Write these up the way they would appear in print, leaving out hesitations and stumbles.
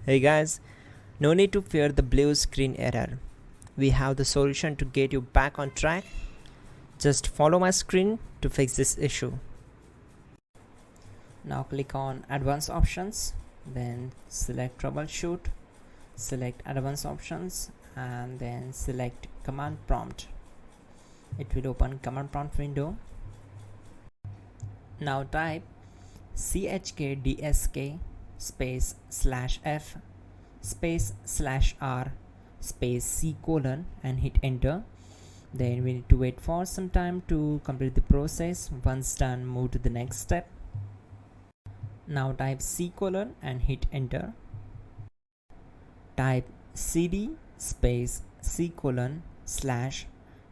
Hey guys, no need to fear the blue screen error. We have the solution to get you back on track. Just follow my screen to fix this issue. Now click on Advanced Options, then select Troubleshoot, select Advanced Options, and then select Command Prompt. It will open Command Prompt window. Now type chkdsk space /f space /r space c colon and hit enter. Then we need to wait for some time to complete the process. Once done, move to the next step. Now type c colon and hit enter. Type cd space c colon /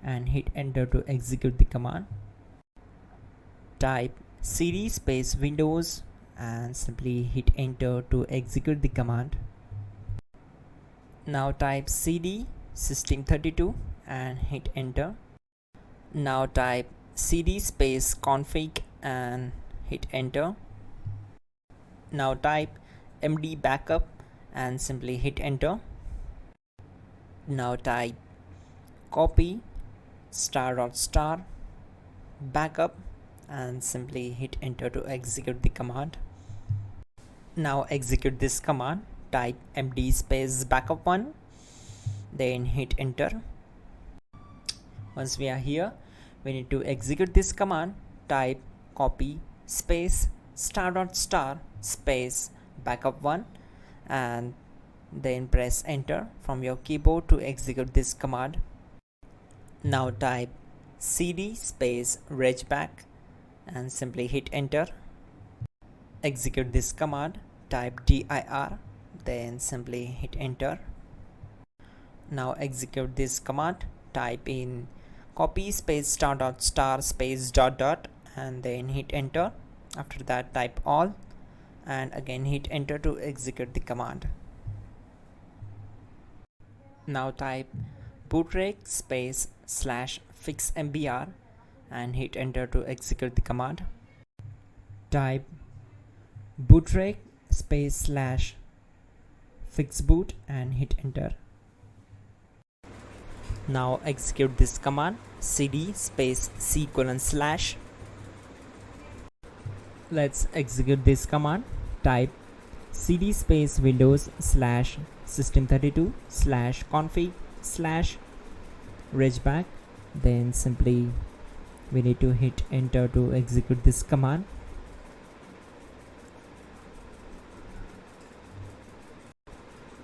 and hit enter to execute the command. Type cd space windows and simply hit enter to execute the command. Now type cd system32 and hit enter. Now type cd space config and hit enter. Now type md backup and simply hit enter. Now type copy ** backup and simply hit enter to execute the command. Now execute this command. Type md space backup1, then hit enter. Once we are here, we need to execute this command. Type copy space ** space backup1 and then press enter from your keyboard to execute this command. Now type cd space regback and simply hit enter. Execute this command. Type dir, then simply hit enter. Now execute this command. Type in copy space ** space ... and then hit enter. After that, type all and again hit enter to execute the command. Now type bootrec space /fixmbr and hit enter to execute the command. Type bootrec space /fixboot and hit enter. Now execute this command. Cd space c colon /. Let's execute this command. Type cd space windows /system32 /config /regback. Then simply we need to hit enter to execute this command.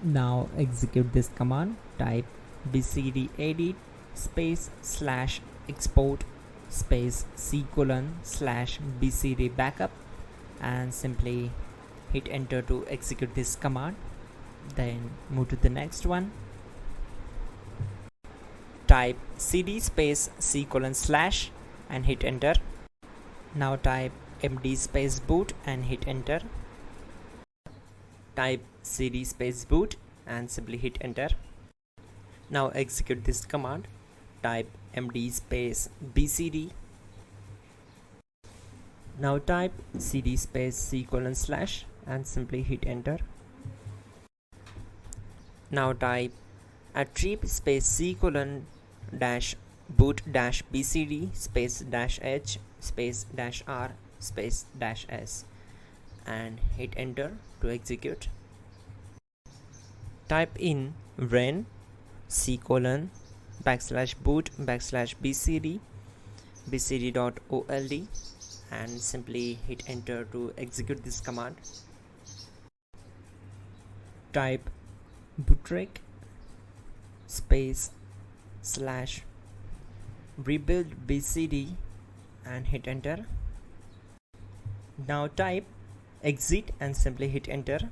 Now execute this command. Type bcd edit space /export space c colon /bcd backup and simply hit enter to execute this command. Then move to the next one. Type cd space c colon / and hit enter. Now type md space boot and hit enter. Type cd space boot and simply hit enter. Now execute this command. Type md space bcd. Now type cd space c colon / and simply hit enter. Now type attrib space c colon -boot -bcd space -h space -r space -s and hit enter to execute. Type in ren c colon /boot /bcd bcd.old and simply hit enter to execute this command. Type bootrec space /rebuild bcd and hit enter. Now type exit and simply hit enter.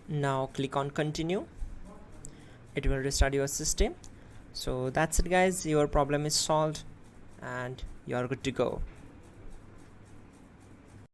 Now click on continue. It will restart your system. So that's it guys, your problem is solved and you are good to go.